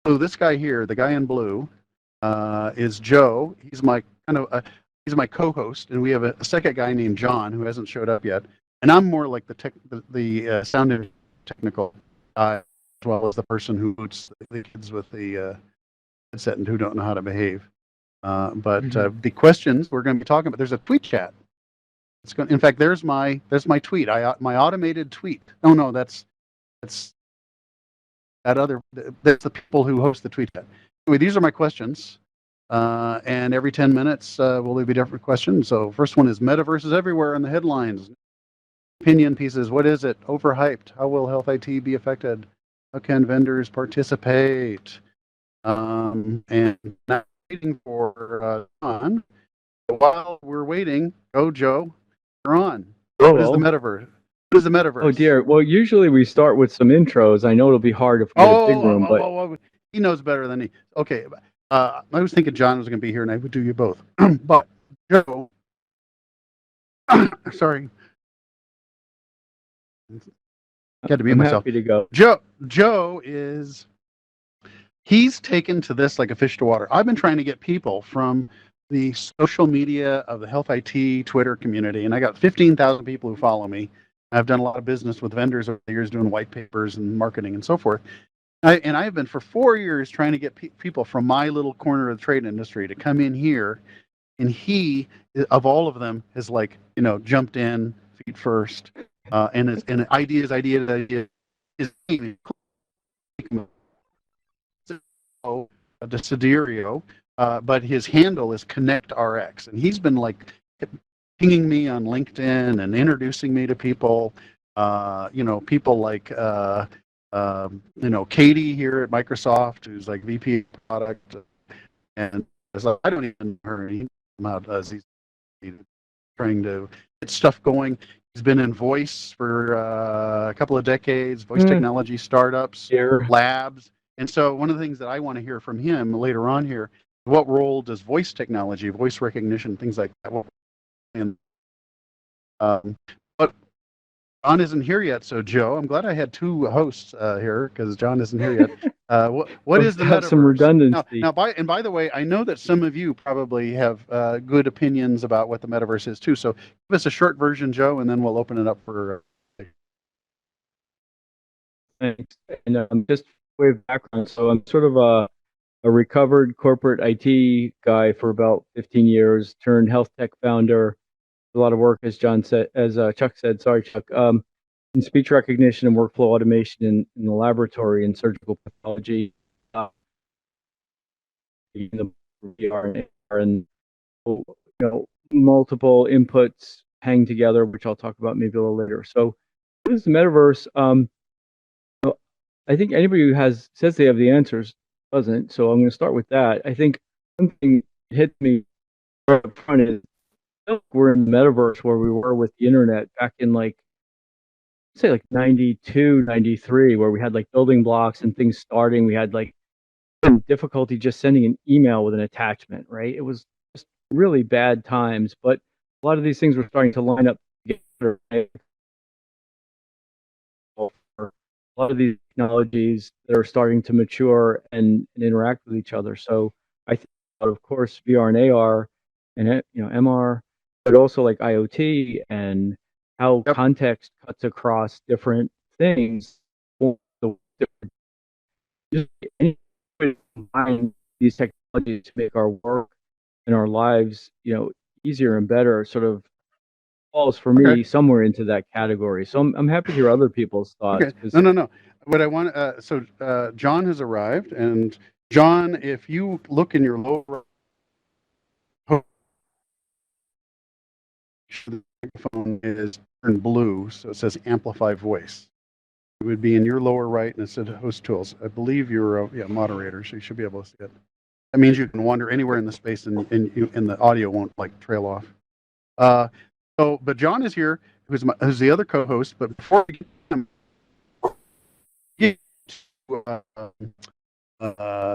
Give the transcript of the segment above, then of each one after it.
So this guy here, the guy in blue, is Joe. He's my he's my co-host, and we have a second guy named John who hasn't showed up yet. And I'm more like the sound and technical guy, as well as the person who boots the kids with the headset and who don't know how to behave. But the questions we're going to be talking about. There's a tweet chat. In fact, there's my tweet. My automated tweet. Oh no, that's that other. That's the people who host the tweet chat. Anyway, these are my questions. And every 10 minutes, will there be different questions? So first one is Metaverse is everywhere in the headlines. Opinion pieces. What is it? Overhyped. How will health IT be affected? How can vendors participate? And now waiting for John. While we're waiting, go Joe. You're on. What is the Metaverse? What is the Metaverse? Oh dear. Well, usually we start with some intros. I know it'll be hard if we get a big room, but he knows better than me. Okay. I was thinking John was going to be here, and I would do you both. But Joe, sorry, had to mute myself. Happy to go. Joe he's taken to this like a fish to water. I've been trying to get people from the social media of the health IT Twitter community, and I got 15,000 people who follow me. I've done a lot of business with vendors over the years, doing white papers and marketing and so forth. And I've been for 4 years trying to get people from my little corner of the trade industry to come in here, and he, of all of them, has jumped in feet first, and ideas is the Siderio, but his handle is ConnectRx, and he's been pinging me on LinkedIn and introducing me to people, people like. Katie here at Microsoft, who's like VP product, and I don't even know her. He does. He's trying to get stuff going. He's been in voice for a couple of decades, voice technology startups, labs. And so one of the things that I want to hear from him later on here, what role does voice technology, voice recognition, things like that, and but John isn't here yet, so Joe, I'm glad I had two hosts here because John isn't here yet. What is the Metaverse? Some redundancy. Now, by the way, I know that some of you probably have good opinions about what the Metaverse is too. So give us a short version, Joe, and then we'll open it up for. Thanks. And just way of background, so I'm sort of a recovered corporate IT guy for about 15 years, turned health tech founder. A lot of work, as Chuck said. Sorry, Chuck. In speech recognition and workflow automation in the laboratory and surgical pathology, in the VR and multiple inputs hang together, which I'll talk about maybe a little later. So, what is the metaverse? I think anybody who says they have the answers doesn't. So I'm going to start with that. I think something hit me right up front is we're in the metaverse where we were with the internet back in 92, 93, where we had building blocks and things starting. We had difficulty just sending an email with an attachment, right? It was just really bad times, but a lot of these things were starting to line up together. Right? A lot of these technologies that are starting to mature and interact with each other. So I think, of course, VR and AR and MR, but also IoT and how context cuts across different things. Just combine these technologies to make our work and our lives, easier and better. Sort of falls for me somewhere into that category. So I'm happy to hear other people's thoughts. Okay. No. What I want, John has arrived, and John, if you look in your lower the microphone is turned blue, so it says amplify voice. It would be in your lower right, and it said host tools. I believe you're a moderator, so you should be able to see it. That means you can wander anywhere in the space, and the audio won't trail off. But John is here, who's the other co-host. But before we get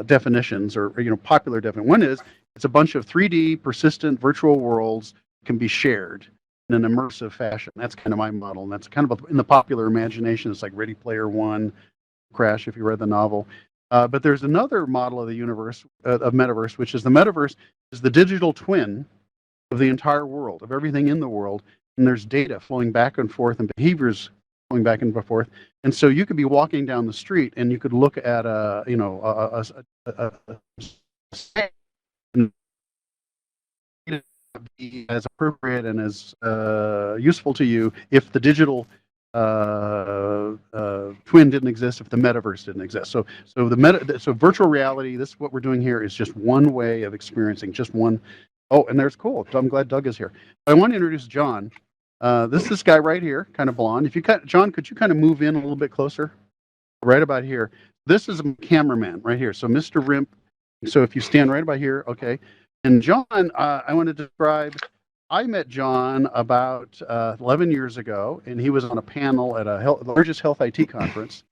definitions or popular definition, one is it's a bunch of 3D persistent virtual worlds can be shared in an immersive fashion. That's kind of my model, and that's kind of in the popular imagination. It's like Ready Player One, Crash, if you read the novel. But there's another model of the universe of metaverse, which is the metaverse is the digital twin of the entire world, of everything in the world, and there's data flowing back and forth and behaviors flowing back and forth. And so you could be walking down the street and you could look at as appropriate and as useful to you if the digital twin didn't exist, if the metaverse didn't exist. So virtual reality, this what we're doing here is just one way of experiencing, just one. Oh, and there's cool. I'm glad Doug is here. I want to introduce John. This guy right here, kind of blonde. John, could you kind of move in a little bit closer? Right about here. This is a cameraman right here. So Mr. Rimp. So if you stand right about here, okay. And John, I want to describe. I met John about 11 years ago, and he was on a panel at the largest health IT conference.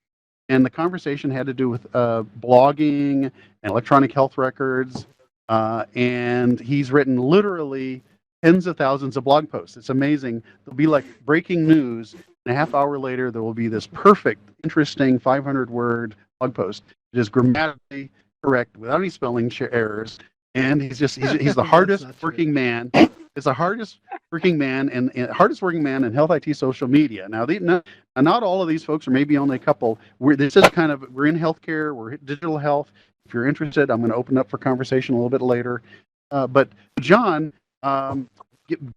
And the conversation had to do with blogging and electronic health records. And he's written literally tens of thousands of blog posts. It's amazing. There'll be like breaking news, and a half hour later, there will be this perfect, interesting 500-word blog post. It is grammatically correct without any spelling errors. And he's the hardest working man. It's the hardest working man and hardest working man in health IT social media. Now, not all of these folks, or maybe only a couple. We're in healthcare. We're digital health. If you're interested, I'm going to open up for conversation a little bit later. But John,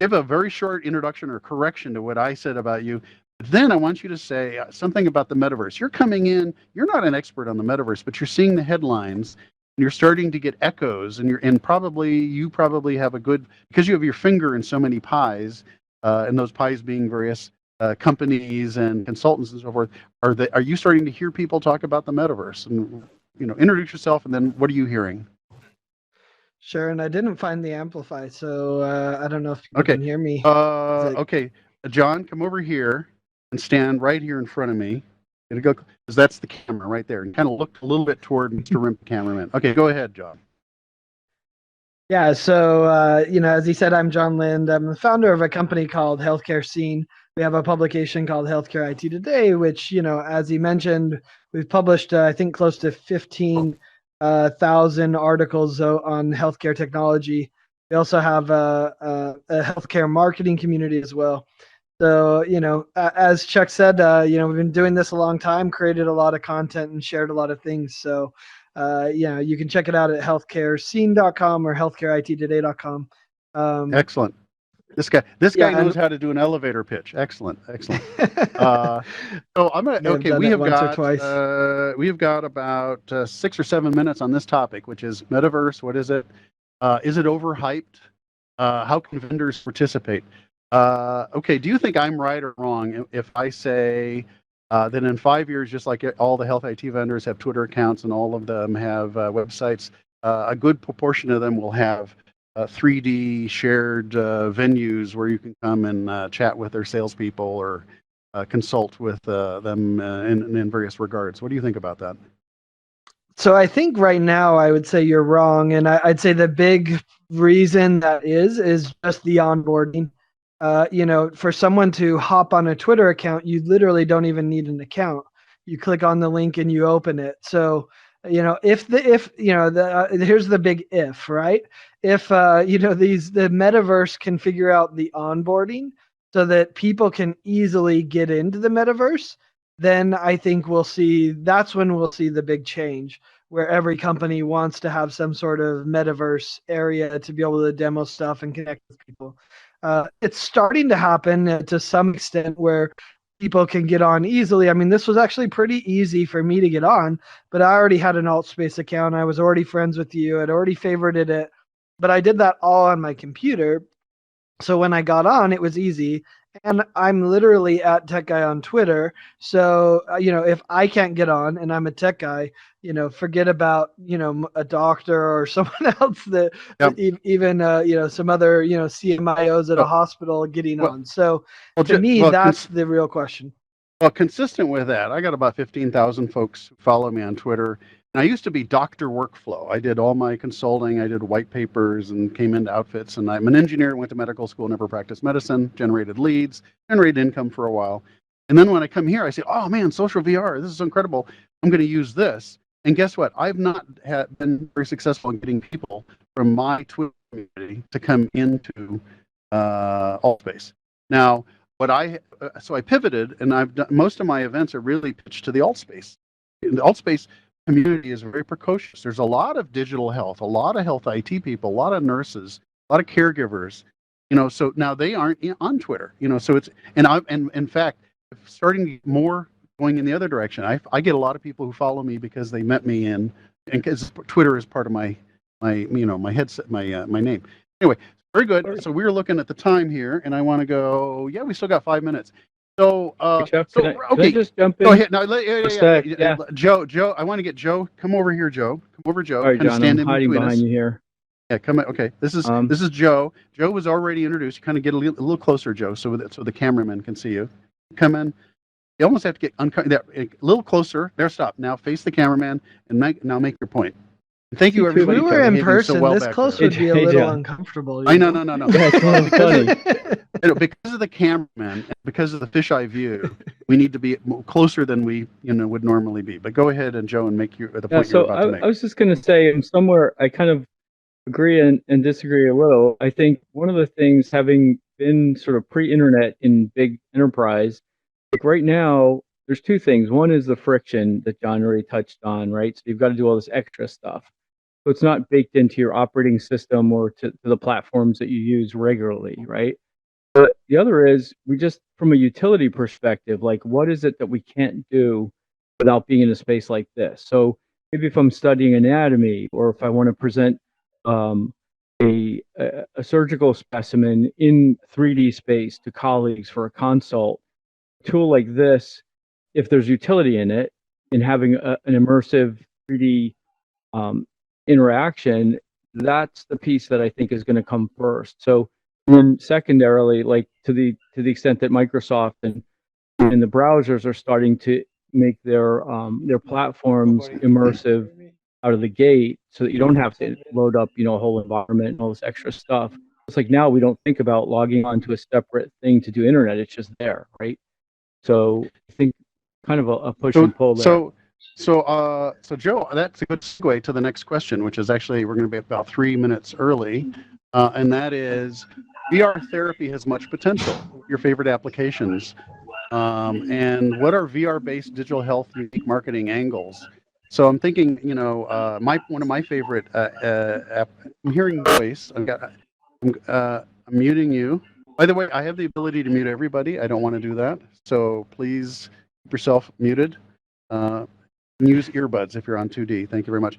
give a very short introduction or correction to what I said about you. Then I want you to say something about the metaverse. You're coming in. You're not an expert on the metaverse, but you're seeing the headlines. And you're starting to get echoes, and you probably have a good, because you have your finger in so many pies, and those pies being various companies and consultants and so forth. Are you starting to hear people talk about the metaverse? And introduce yourself, and then what are you hearing? Sure, and I didn't find the amplify, so I don't know if you can hear me. Okay, John, come over here and stand right here in front of me. Go, because that's the camera right there, and kind of look a little bit toward Mr. Rimp, cameraman. Okay, go ahead, John. Yeah, so as he said, I'm John Lind. I'm the founder of a company called Healthcare Scene. We have a publication called Healthcare IT Today, which, as he mentioned, we've published I think close to 15,000 articles on healthcare technology. We also have a healthcare marketing community as well. So, as Chuck said, we've been doing this a long time, created a lot of content and shared a lot of things. So, you can check it out at healthcarescene.com or healthcareittoday.com. Excellent. This guy knows how to do an elevator pitch. Excellent. So I'm gonna. Okay, we have got about 6 or 7 minutes on this topic, which is metaverse. What is it? Is it overhyped? How can vendors participate? Okay, do you think I'm right or wrong if I say that in 5 years, just like all the health IT vendors have Twitter accounts and all of them have websites, a good proportion of them will have 3D shared venues where you can come and chat with their salespeople or consult with them in various regards. What do you think about that? So I think right now I would say you're wrong, and I'd say the big reason that is just the onboarding. For someone to hop on a Twitter account, you literally don't even need an account. You click on the link and you open it. So, here's the big if, right? If, the metaverse can figure out the onboarding so that people can easily get into the metaverse, then I think that's when we'll see the big change, where every company wants to have some sort of metaverse area to be able to demo stuff and connect with people. It's starting to happen to some extent where people can get on easily. I mean, this was actually pretty easy for me to get on, but I already had an AltSpace account. I was already friends with you. I'd already favorited it, but I did that all on my computer. So when I got on, it was easy. And I'm literally at Tech Guy on Twitter. So, if I can't get on and I'm a tech guy, forget about, a doctor or someone else that even, some other, CMIOs at a hospital getting on. So to me, that's the real question. Well, consistent with that, I got about 15,000 folks who follow me on Twitter. And I used to be Dr. Workflow. I did all my consulting. I did white papers and came into outfits. And I'm an engineer, went to medical school, never practiced medicine, generated leads, generated income for a while. And then when I come here, I say, oh man, social VR, this is incredible. I'm going to use this. And guess what? I've not been very successful in getting people from my Twitter community to come into AltSpace. Now, so I pivoted, and I've done most of my events are really pitched to the AltSpace. The AltSpace community is very precocious. There's a lot of digital health, a lot of health IT people, a lot of nurses, a lot of caregivers. So now they aren't on Twitter. So it's and in fact, starting to get more going in the other direction. I get a lot of people who follow me because they met me and because Twitter is part of my headset, my name. Anyway, very good. So we were looking at the time here, and I want to go. Yeah, we still got 5 minutes. So, Chuck, can I just jump in? Go ahead. No, Yeah. Joe, I want to get Joe. Come over here, Joe. Come over, Joe. All right, John, I'm hiding behind us. you here. Yeah, come in. Okay, this is Joe. Joe was already introduced. Kind of get a little closer, Joe, so the cameraman can see you. Come in. You almost have to get a little closer. There, stop. Now face the cameraman and make your point. And thank you, everybody. If we were in person, so well this close would be a little uncomfortable. I know. Yeah, it's funny. Because of the cameraman and because of the fisheye view, we need to be closer than we would normally be. But go ahead, and Joe, and make the point you're about to make. I was just going to say, and somewhere I kind of agree and disagree a little. I think one of the things, having been sort of pre-internet in big enterprise, like right now, there's two things. One is the friction that John already touched on, right? So you've got to do all this extra stuff. So it's not baked into your operating system or to the platforms that you use regularly, right? But the other is, we just, from a utility perspective, like what is it that we can't do without being in a space like this? So maybe if I'm studying anatomy, or if I want to present a surgical specimen in 3D space to colleagues for a consult, a tool like this, if there's utility in it, in having an immersive 3D interaction, that's the piece that I think is going to come first. So then secondarily, like to the extent that Microsoft and the browsers are starting to make their platforms immersive out of the gate, so that you don't have to load up a whole environment and all this extra stuff. It's like now we don't think about logging onto a separate thing to do internet. It's just there, right? So I think kind of a push and pull there. So Joe, that's a good segue to the next question, which is actually, we're going to be about 3 minutes early, and that is, VR therapy has much potential. Your favorite applications, and what are VR-based digital health unique marketing angles? So I'm thinking, one of my favorite. I'm hearing voice. I'm muting you. By the way, I have the ability to mute everybody. I don't want to do that, so please keep yourself muted. Use earbuds if you're on 2D. Thank you very much.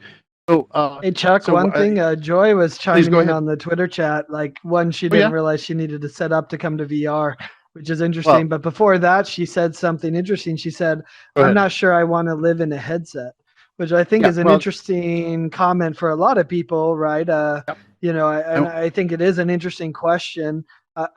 So, hey Chuck, one thing, Joy was chiming in on the Twitter chat. Like, she didn't realize she needed to set up to come to VR, which is interesting. Well, but before that, she said something interesting. She said, "I'm not sure I want to live in a headset," which I think is an interesting comment for a lot of people, right? I think it is an interesting question.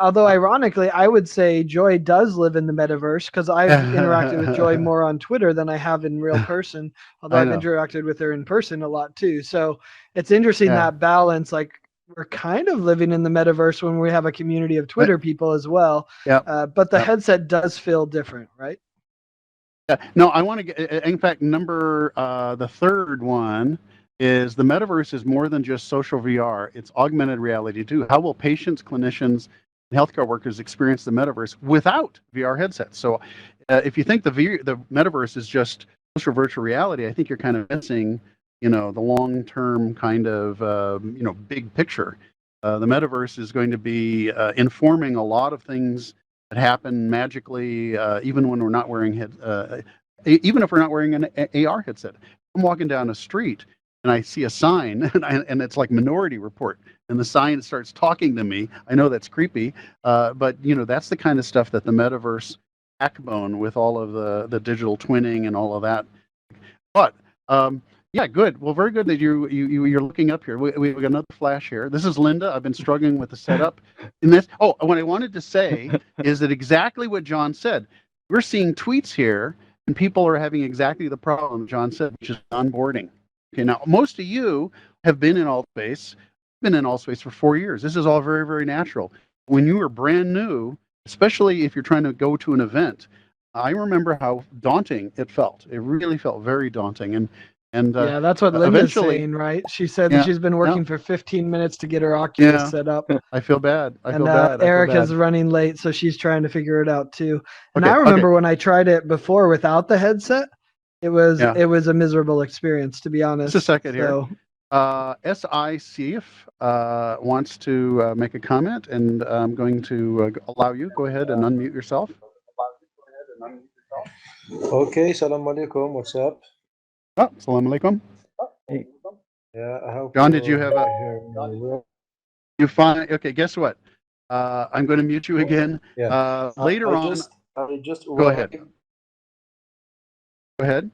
Although ironically, I would say Joy does live in the metaverse, because I've interacted with Joy more on Twitter than I have in real person, although I've interacted with her in person a lot too. So it's interesting that balance, like we're kind of living in the metaverse when we have a community of Twitter people as well. But the headset does feel different, right? Yeah. No, I want to get, in fact, the third one is the metaverse is more than just social VR. It's augmented reality too. How will patients, clinicians, and healthcare workers experience the metaverse without VR headsets? So if you think the metaverse is just social virtual reality, I think you're kind of missing, the long-term kind of, big picture. The metaverse is going to be informing a lot of things that happen magically, even when we're not wearing even if we're not wearing an AR headset. I'm walking down a street and I see a sign, and it's like Minority Report, and the sign starts talking to me. I know that's creepy, but that's the kind of stuff that the metaverse backbone, with all of the digital twinning and all of that. But yeah, good. Well, very good that you're looking up here. We got another flash here. This is Linda. I've been struggling with the setup in this. Oh, what I wanted to say is that exactly what John said. We're seeing tweets here, and people are having exactly the problem John said, which is onboarding. Okay, now most of you have been in AltSpace, for 4 years. This is all very, very natural. When you were brand new, especially if you're trying to go to an event, I remember how daunting it felt. It really felt very daunting. And Yeah, that's what Linda's eventually, saying, right? She said that yeah, she's been yeah, working for 15 minutes to get her Oculus yeah. set up. I feel bad. I And feel bad. I feel Erica's bad. running late, so she's trying to figure it out too. And Okay, I okay, remember when I tried it before without the headset, yeah. it was a miserable experience, to be honest. Just a second here. So SICF wants to make a comment, and I'm going to allow you. Go ahead and unmute yourself. Okay, salam alaikum. What's up? Oh, salam alaikum. Hey. Yeah, I hope John, did you have a? hear me well. You fine? Okay, guess what? I'm going to mute you again. Yeah. Later I on. just Go ahead. Go ahead.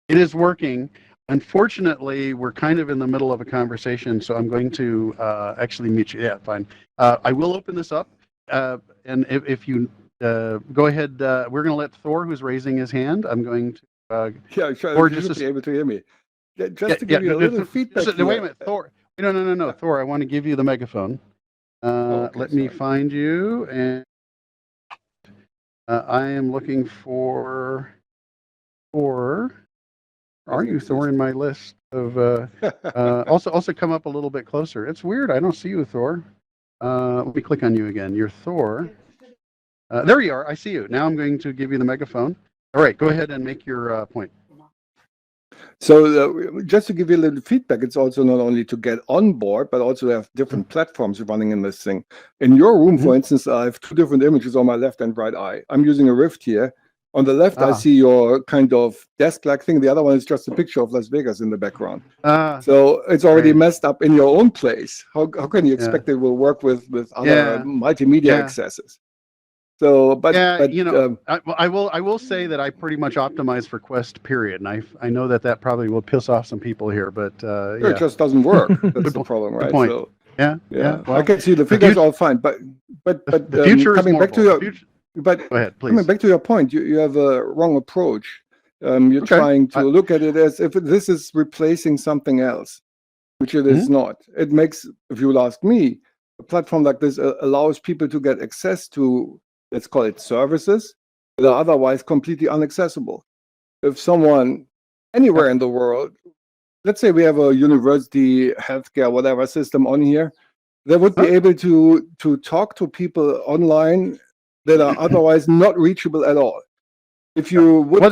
It is working. Unfortunately, we're kind of in the middle of a conversation, so I'm going to actually mute you. Yeah, fine. I will open this up, and if you go ahead, we're going to let Thor, who's raising his hand. I'm going to. Yeah, sure. Or You just should be able to hear me. Just Yeah, to give you a little feedback. Wait a minute, Thor. No, Thor. I want to give you the megaphone. Okay, Let me sorry. find you, and I am looking for Thor. Are you Thor in my list of? Also come up a little bit closer. It's weird. I don't see you, Thor. Let me click on you again. You're Thor. There you are. I see you. Now I'm going to give you the megaphone. All right, go ahead and make your point. So just to give you a little feedback, it's also not only to get on board, but also to have different platforms running in this thing. In your room, for instance, I have two different images on my left and right eye. I'm using a Rift here. On the left, I see your kind of desk-like thing. The other one is just a picture of Las Vegas in the background. So it's already messed up in your own place. How can you expect it will work with other multimedia accesses? So, but I will say that I pretty much optimize for Quest, period, and I know that probably will piss off some people here, but it just doesn't work. That's the problem, right? Good point. So, yeah. Well, I can see the figures all fine, but the future coming is back to your but go ahead, please. Coming back to your point, you have a wrong approach. You're trying to look at it as if this is replacing something else, which it is not. It makes, if you will ask me, a platform like this allows people to get access to, let's call it services, that are otherwise completely inaccessible. If someone anywhere in the world, let's say we have a university, healthcare, whatever system on here, they would be able to talk to people online that are otherwise not reachable at all. If you would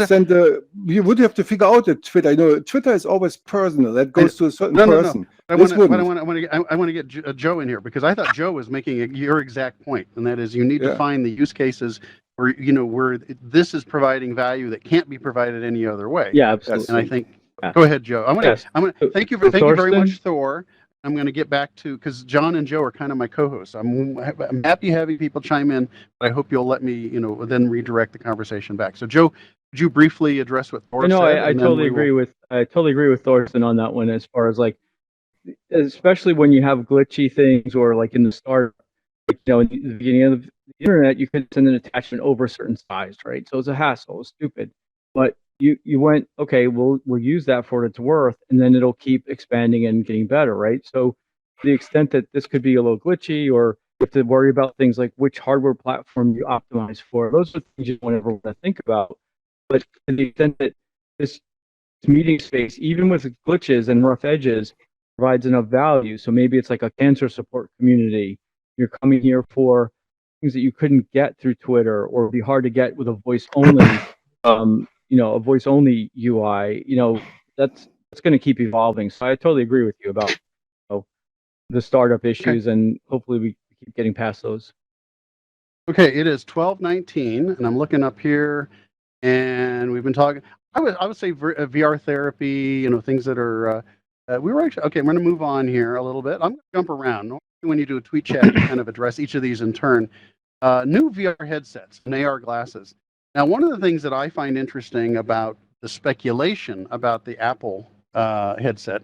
you would have to figure out a Twitter. I know Twitter is always personal. That goes to a certain person. I want to get Joe in here because I thought Joe was making your exact point, and that is you need to find the use cases where where this is providing value that can't be provided any other way. Yeah, absolutely. And I think go ahead, Joe. I'm gonna thank you very much, Thor. I'm going to get back to because John and Joe are kind of my co-hosts. I'm happy having people chime in, but I hope you'll let me, then redirect the conversation back. So, Joe, could you briefly address what Thor said? I totally agree with Thorsten on that one. As far as like, especially when you have glitchy things or like in the start, in the beginning of the internet, you could send an attachment over a certain size, right? So it's a hassle. It's stupid, but you went, okay, we'll use that for what it's worth, and then it'll keep expanding and getting better, right? So to the extent that this could be a little glitchy, or you have to worry about things like which hardware platform you optimize for, those are things you don't ever want to think about. But to the extent that this meeting space, even with glitches and rough edges, provides enough value, so maybe it's like a cancer support community. You're coming here for things that you couldn't get through Twitter, or be hard to get with a voice only. A voice only UI, that's going to keep evolving. So I totally agree with you about the startup issues, and hopefully we keep getting past those. Okay, it is 12:19, and I'm looking up here, and we've been talking. I would say VR therapy, things that are. We were actually okay. I'm going to move on here a little bit. I'm going to jump around. Normally when you do a tweet chat, you kind of address each of these in turn. New VR headsets and AR glasses. Now, one of the things that I find interesting about the speculation about the Apple headset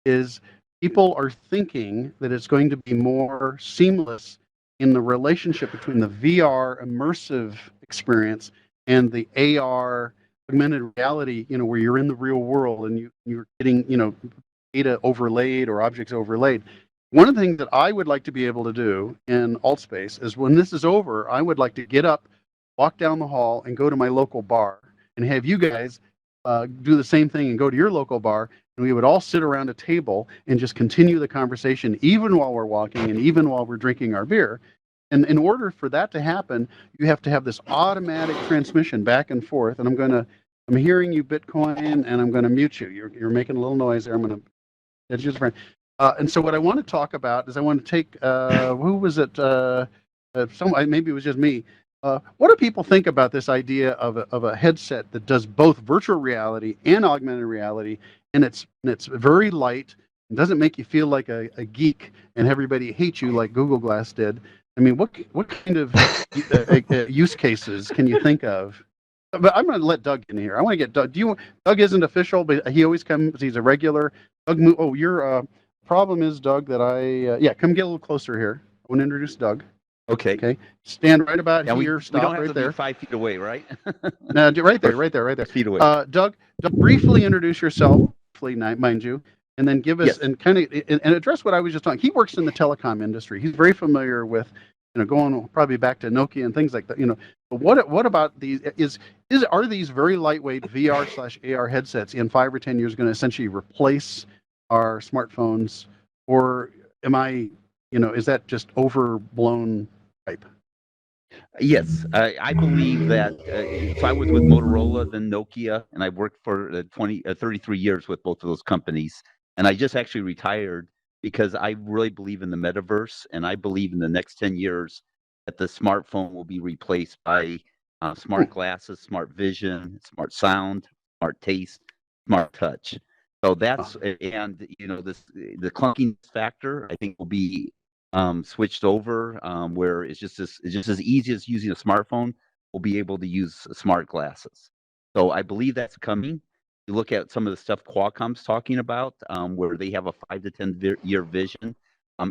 is people are thinking that it's going to be more seamless in the relationship between the VR immersive experience and the AR augmented reality, where you're in the real world and you're getting, data overlaid or objects overlaid. One of the things that I would like to be able to do in AltSpace is when this is over, I would like to get up, walk down the hall, and go to my local bar and have you guys do the same thing and go to your local bar, and we would all sit around a table and just continue the conversation, even while we're walking and even while we're drinking our beer. And in order for that to happen, you have to have this automatic transmission back and forth. And I'm hearing you, Bitcoin, and I'm going to mute you. You're making a little noise there. I'm going to that's just friend. And so what I want to talk about is I want to take who was it? Maybe it was just me. What do people think about this idea of a headset that does both virtual reality and augmented reality, and it's very light and doesn't make you feel like a geek and everybody hates you like Google Glass did? I mean, what kind of use cases can you think of? But I'm going to let Doug in here. I want to get Doug. Doug isn't official, but he always comes. He's a regular. Doug, your problem is, Doug, that come get a little closer here. I want to introduce Doug. Okay. Okay. Stand right about here. We don't have right to there. be 5 feet away, right? No, right there. Feet away. Doug, briefly introduce yourself, mind you, and then give us and kind of and address what I was just talking. He works in the telecom industry. He's very familiar with, going probably back to Nokia and things like that. But what about these? Are these very lightweight VR/AR headsets in 5 or 10 years going to essentially replace our smartphones, or is that just overblown hype? Yes, I believe that. So I was with Motorola, then Nokia, and I worked for 33 years with both of those companies. And I just actually retired because I really believe in the metaverse, and I believe in the next 10 years that the smartphone will be replaced by smart glasses, smart vision, smart sound, smart taste, smart touch. So that's and the clunkiness factor I think will be switched over, where it's just as easy as using a smartphone. We'll be able to use smart glasses. So I believe that's coming. You look at some of the stuff Qualcomm's talking about, where they have a 5 to 10 year vision.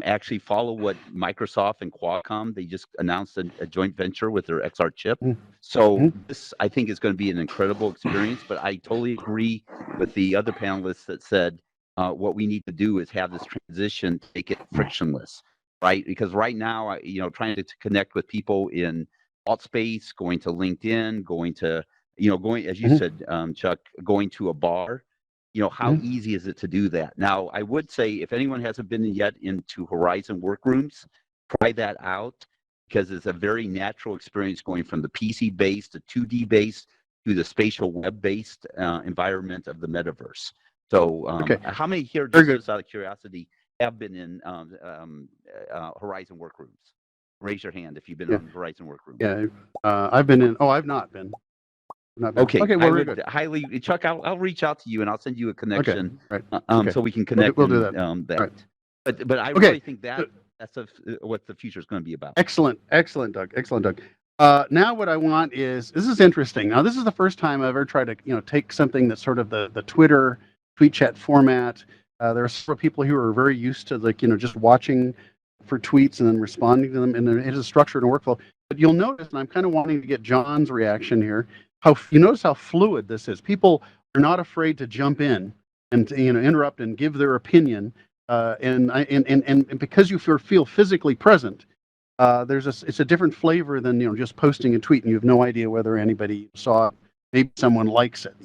Actually follow what Microsoft and Qualcomm, they just announced a joint venture with their XR chip. So this, I think, is going to be an incredible experience. But I totally agree with the other panelists that said what we need to do is have this transition, make it frictionless, right? Because right now, trying to connect with people in alt space, going to LinkedIn, going to, going, as you said, Chuck, going to a bar, how easy is it to do that? Now, I would say if anyone hasn't been yet into Horizon Workrooms, try that out, because it's a very natural experience going from the PC-based to 2D-based to the spatial web-based environment of the metaverse. So how many here, just out of curiosity, have been in Horizon Workrooms? Raise your hand if you've been on Horizon Workrooms. Yeah, I've been in. Oh, I've not been. Okay. Okay. Well, very good. Highly, Chuck. I'll reach out to you and I'll send you a connection. Okay. Right. So we can connect. We'll do that. Right. But I really think that's what the future is going to be about. Excellent, Doug. Now what I want is, this is interesting. Now this is the first time I've ever tried to take something that's sort of the Twitter tweet chat format. There are several people who are very used to just watching for tweets and then responding to them, and it is a structure and a workflow. But you'll notice, and I'm kind of wanting to get John's reaction here, how you notice how fluid this is. People are not afraid to jump in and interrupt and give their opinion, and because you feel physically present, it's a different flavor than just posting a tweet and you have no idea whether anybody saw it. Maybe someone likes it,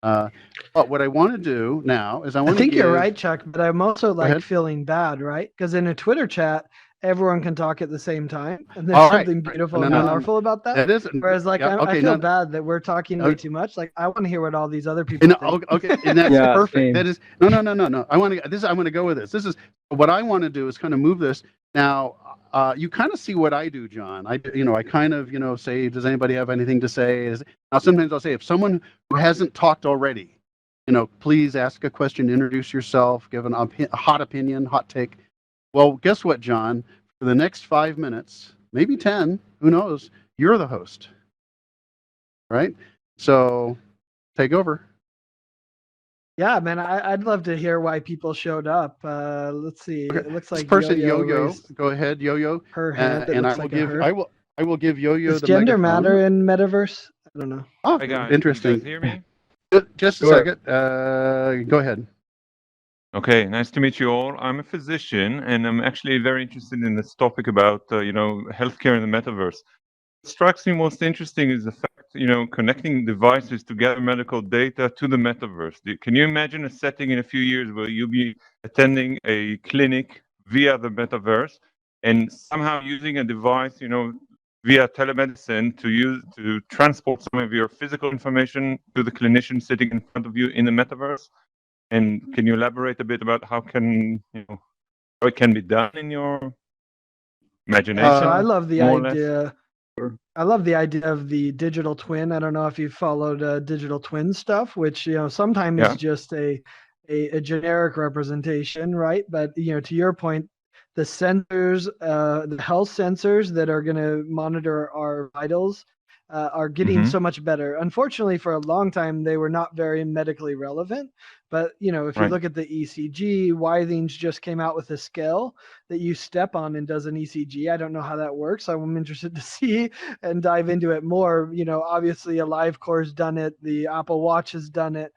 But what I want to do now is I think you're right, Chuck, but I'm also feeling bad, right? Because in a Twitter chat, everyone can talk at the same time, and there's something beautiful and powerful about that. That is. Whereas, I feel bad that we're talking way too much. Like, I want to hear what all these other people think. Okay, and that's perfect. Same. That is no. I want to go with this. This is what I want to do is kind of move this now. You kind of see what I do, John. I kind of say, does anybody have anything to say? Now sometimes I'll say, if someone who hasn't talked already, please ask a question, introduce yourself, give a hot opinion, hot take. Well, guess what, John? For the next 5 minutes, maybe 10, who knows? You're the host, right? So, take over. Yeah, man, I'd love to hear why people showed up. Let's see. Okay. It looks like this person Yo-Yo. raised Go ahead, Yo-Yo. her hand. And I will give Yo-Yo Does the gender megaphone. matter in Metaverse? I don't know. Oh, Hi guys, interesting. Can you guys hear me? Just a second. Go ahead. Okay, nice to meet you all. I'm a physician, and I'm actually very interested in this topic about healthcare in the metaverse. What strikes me most interesting is the fact connecting devices to gather medical data to the metaverse. Can you imagine a setting in a few years where you'll be attending a clinic via the metaverse and somehow using a device, via telemedicine to transport some of your physical information to the clinician sitting in front of you in the metaverse? And can you elaborate a bit about how it can be done in your imagination? So I love the more or less? idea. I love the idea of the digital twin. I don't know if you followed digital twin stuff, which sometimes Yeah. is just a generic representation, right? But to your point, the sensors, the health sensors that are going to monitor our vitals, are getting Mhm. so much better. Unfortunately, for a long time, they were not very medically relevant. But if you Right. look at the ECG, Withings just came out with a scale that you step on and does an ECG. I don't know how that works. I'm interested to see and dive into it more. Obviously, a live core's done it. The Apple Watch has done it.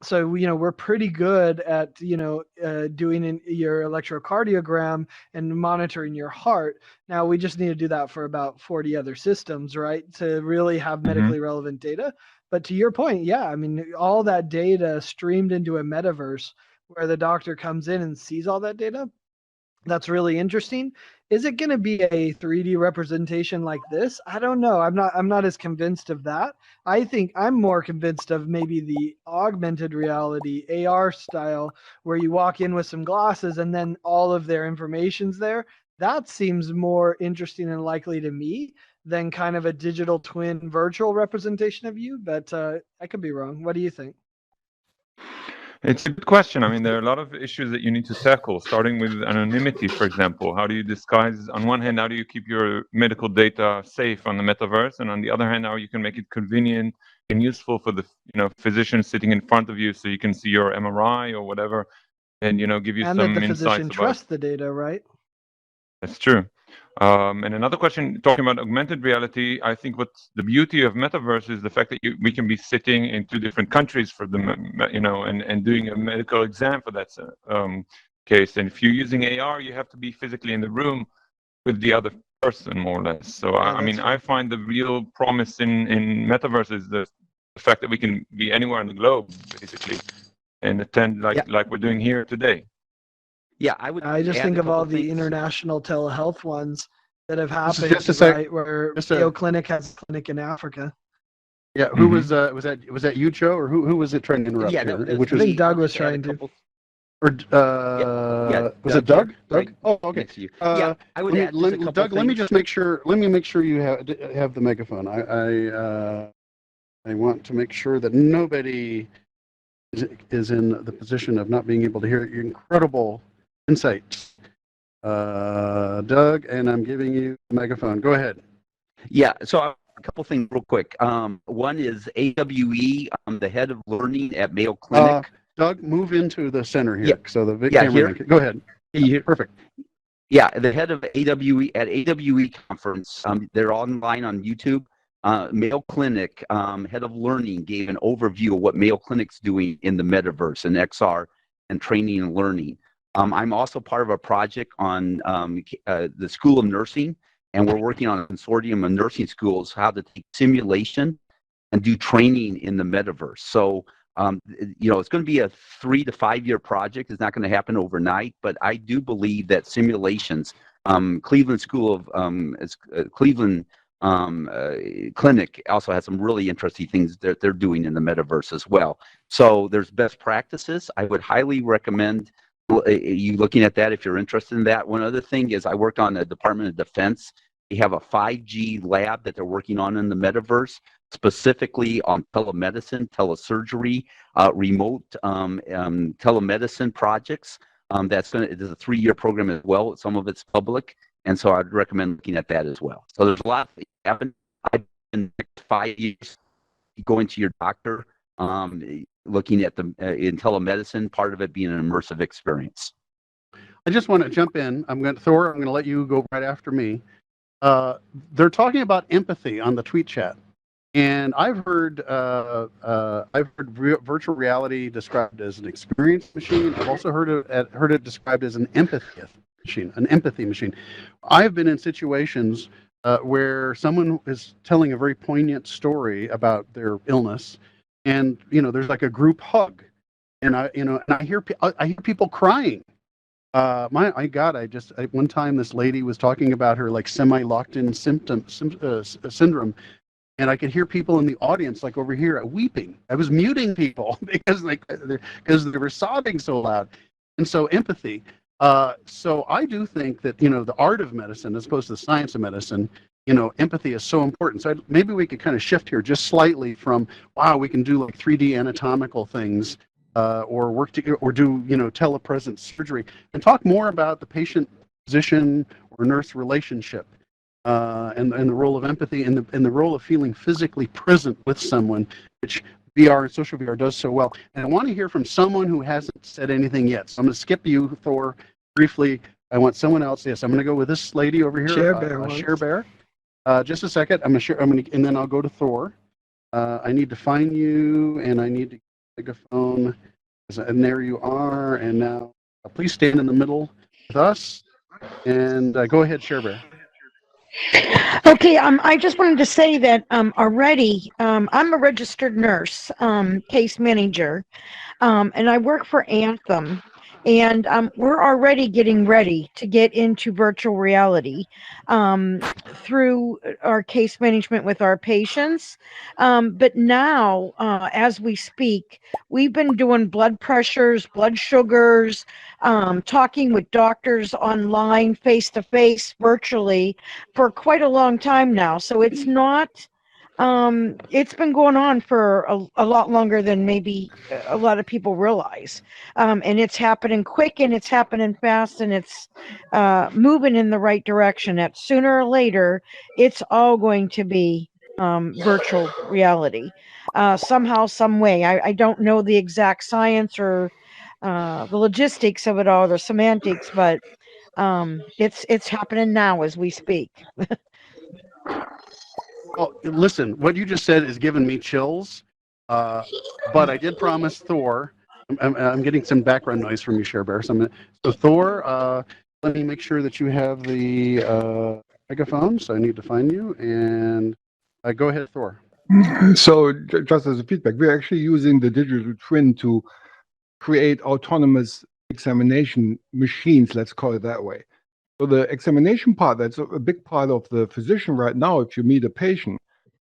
So we're pretty good at doing your electrocardiogram and monitoring your heart. Now we just need to do that for about 40 other systems, right, to really have medically relevant data. But to your point, yeah, I mean, all that data streamed into a metaverse where the doctor comes in and sees all that data. That's really interesting. Is it going to be a 3D representation like this? I don't know. I'm not as convinced of that. I think I'm more convinced of maybe the augmented reality AR style where you walk in with some glasses and then all of their information's there. That seems more interesting and likely to me than kind of a digital twin virtual representation of you, but I could be wrong. What do you think? It's a good question. I mean, there are a lot of issues that you need to tackle, starting with anonymity, for example. How do you disguise, on one hand, how do you keep your medical data safe on the metaverse? And on the other hand, how you can make it convenient and useful for the physician sitting in front of you so you can see your MRI or whatever and, give you And some that the insights physician about. trusts the data, right? That's true. And another question, talking about augmented reality, I think what's the beauty of Metaverse is the fact that we can be sitting in two different countries for the, and doing a medical exam for that case. And if you're using AR, you have to be physically in the room with the other person, more or less. So, I mean, I find the real promise in Metaverse is the fact that we can be anywhere on the globe, basically, and attend like we're doing here today. Yeah, I just add think a of all couple the things. international telehealth ones that have Just happened, a sec. right? Where Just a- Mayo Clinic has a clinic in Africa. Yeah, who was that you, Joe, or who was it trying to interrupt Yeah, here? no, Which I was think Doug I'll was just add a trying to. couple- or was it Doug? here, Doug? right Oh, okay. next to you. Yeah, I would add just a couple Doug, things. let me just make sure. Let me make sure you have the megaphone. I want to make sure that nobody is in the position of not being able to hear your incredible insights. Doug, and I'm giving you the megaphone. Go ahead. Yeah, so a couple things real quick. One is AWE, the head of learning at Mayo Clinic. Doug, move into the center here. Yeah. So the Yeah, camera. here? Go ahead. Perfect. Yeah, the head of AWE at AWE conference. They're online on YouTube. Mayo Clinic, head of learning, gave an overview of what Mayo Clinic's doing in the metaverse and XR and training and learning. I'm also part of a project on the School of Nursing, and we're working on a consortium of nursing schools, how to take simulation and do training in the metaverse. So, it's going to be a 3 to 5 year project. It's not going to happen overnight, but I do believe that simulations, Cleveland School of Cleveland Clinic also has some really interesting things that they're doing in the metaverse as well. So there's best practices. I would highly recommend you looking at that if you're interested in that. One other thing is I work on the Department of Defense. They have a 5G lab that they're working on in the metaverse, specifically on telemedicine, telesurgery, remote telemedicine projects. It's a 3-year program as well. Some of it's public, and so I'd recommend looking at that as well. So there's a lot that happen. I've been 5 years going to your doctor, looking at the in telemedicine, part of it being an immersive experience. I just want to jump in. I'm going to let you go right after me. They're talking about empathy on the tweet chat, and I've heard virtual reality described as an experience machine. I've also heard it described as an empathy machine. I've been in situations where someone is telling a very poignant story about their illness, and there's like a group hug, and I hear people crying. My God, one time this lady was talking about her like semi-locked-in syndrome, and I could hear people in the audience, like over here, weeping. I was muting people because they were sobbing so loud. And so empathy. So I do think that the art of medicine, as opposed to the science of medicine, empathy is so important. So maybe we could kind of shift here just slightly from we can do like 3D anatomical things, or do telepresence surgery, and talk more about the patient physician or nurse relationship. And the role of empathy and the role of feeling physically present with someone, which VR and social VR does so well. And I want to hear from someone who hasn't said anything yet. So I'm going to skip you, Thor, briefly. I want someone else. Yes, I'm going to go with this lady over here, Share Bear. Just a second. And then I'll go to Thor. I need to find you, and I need to take a phone. And there you are. And now, please stand in the middle with us. And go ahead, Share Bear. Okay, I just wanted to say that already I'm a registered nurse, case manager, and I work for Anthem, and we're already getting ready to get into virtual reality through our case management with our patients. But now, as we speak, we've been doing blood pressures, blood sugars, talking with doctors online, face-to-face, virtually, for quite a long time now. So it's not, it's been going on for a lot longer than maybe a lot of people realize. And it's happening quick, and it's happening fast, and it's moving in the right direction. That sooner or later, it's all going to be virtual reality. Somehow, some way. I don't know the exact science or the logistics of it all, the semantics, but it's happening now as we speak. Well, listen, what you just said is giving me chills. But I did promise Thor. I'm getting some background noise from you, Share Bear. So Thor, let me make sure that you have the megaphone. So I need to find you, and go ahead, Thor. So just as a feedback, we're actually using the digital twin to create autonomous examination machines, let's call it that way. So the examination part, that's a big part of the physician right now. If you meet a patient,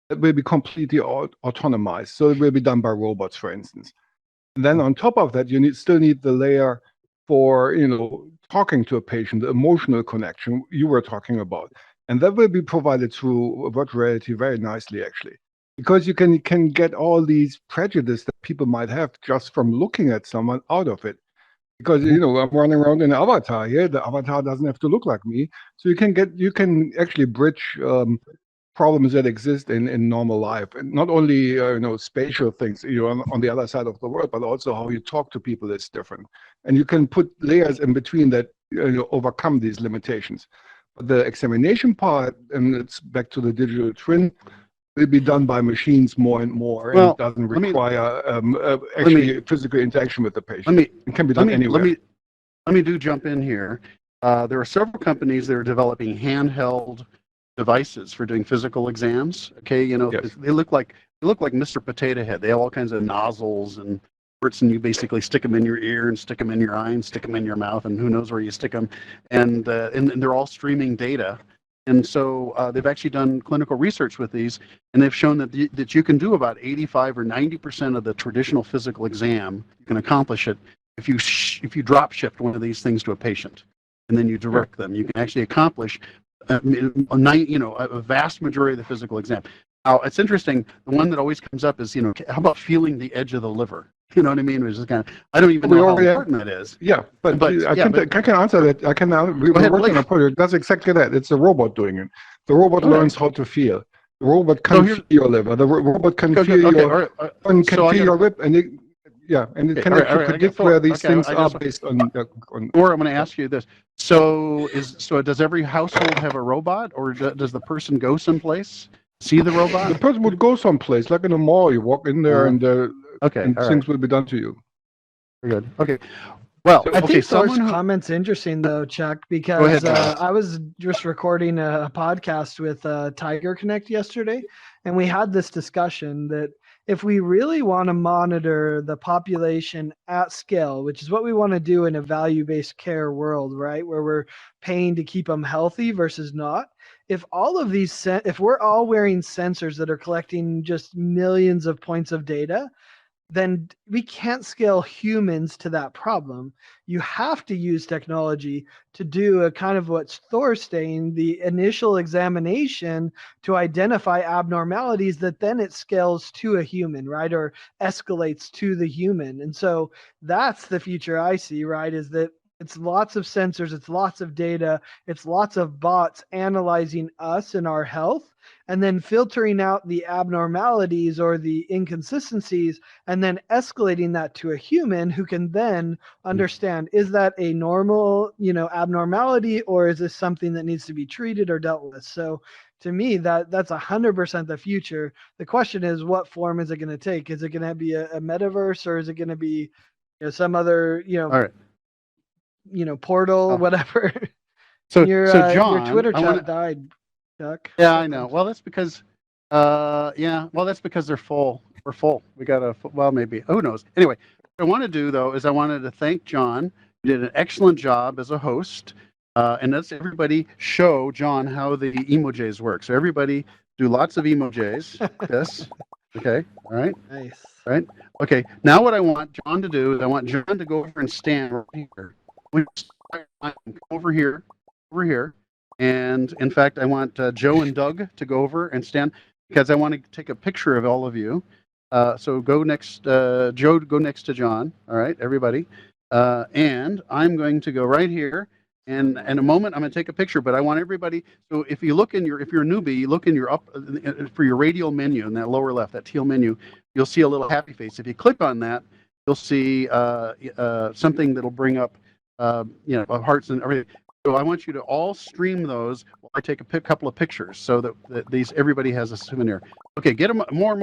it will be completely autonomized. So it will be done by robots, for instance. And then on top of that, you still need the layer for, talking to a patient, the emotional connection you were talking about. And that will be provided through virtual reality very nicely, actually. Because you can get all these prejudice that people might have just from looking at someone out of it. Because I'm running around in an avatar here. The avatar doesn't have to look like me, so you can actually bridge problems that exist in normal life, and not only spatial things on the other side of the world, but also how you talk to people is different, and you can put layers in between that overcome these limitations. But the examination part, and it's back to the digital twin, will be done by machines more and more, and it doesn't require physical interaction with the patient. It can be done anywhere. Let me jump in here. There are several companies that are developing handheld devices for doing physical exams. Okay, Yes. they look like Mr. Potato Head. They have all kinds of nozzles and ports, and you basically stick them in your ear and stick them in your eye and stick them in your mouth, and who knows where you stick them. And they're all streaming data. And so they've actually done clinical research with these, and they've shown that you can do about 85 or 90% of the traditional physical exam. You can accomplish it if you drop shift one of these things to a patient, and then you direct them. You can actually accomplish a vast majority of the physical exam. Now, it's interesting. The one that always comes up is, how about feeling the edge of the liver? You know what I mean? Which is kind of, I don't even know how important that is. Yeah, but I can answer that. We're working on a project. That's exactly that. It's a robot doing it. The robot learns how to feel. The robot can feel your liver. The robot can feel your lip, and it can actually predict where these things are based on. Or I'm going to ask you this: so does every household have a robot, or does the person go someplace, see the robot? The person would go someplace, like in a mall. You walk in there, and things will be done to you. Very good. Okay. Well, I okay, think Thor's someone who, comment's interesting though, Chuck, Go because ahead, John. I was just recording a podcast with Tiger Connect yesterday, and we had this discussion that if we really want to monitor the population at scale, which is what we want to do in a value-based care world, right, where we're paying to keep them healthy versus not, if all of these, if we're all wearing sensors that are collecting just millions of points of data, then we can't scale humans to that problem. You have to use technology to do a kind of what Thor's saying, the initial examination to identify abnormalities that then it scales to a human, right? Or escalates to the human. And so that's the future I see, right? Is that it's lots of sensors, it's lots of data, it's lots of bots analyzing us and our health, and then filtering out the abnormalities or the inconsistencies, and then escalating that to a human who can then understand, is that a normal, abnormality, or is this something that needs to be treated or dealt with? So to me, that's 100% the future. The question is, what form is it going to take? Is it going to be a metaverse, or is it going to be some other, All right. portal, Oh. whatever? So, your John, Twitter I chat wanna- died, Chuck. Yeah, I know. Well, that's because, that's because they're full. We're full. We got a, well, maybe. Who knows? Anyway, what I want to do, though, is I wanted to thank John. You did an excellent job as a host. And let's everybody show John how the emojis work. So everybody do lots of emojis. This. Okay. All right. Nice. Right. Okay. Now what I want John to do is I want John to go over and stand right here. Come over here. And in fact, I want Joe and Doug to go over and stand because I want to take a picture of all of you. So go next, Joe, go next to John. All right, everybody. And I'm going to go right here. And in a moment, I'm going to take a picture, but I want everybody. So if you look in your, if you're a newbie, you look in your for your radial menu in that lower left, that teal menu, you'll see a little happy face. If you click on that, you'll see something that'll bring up, hearts and everything. So I want you to all stream those while I take a couple of pictures so that everybody has a souvenir. Okay, get them more.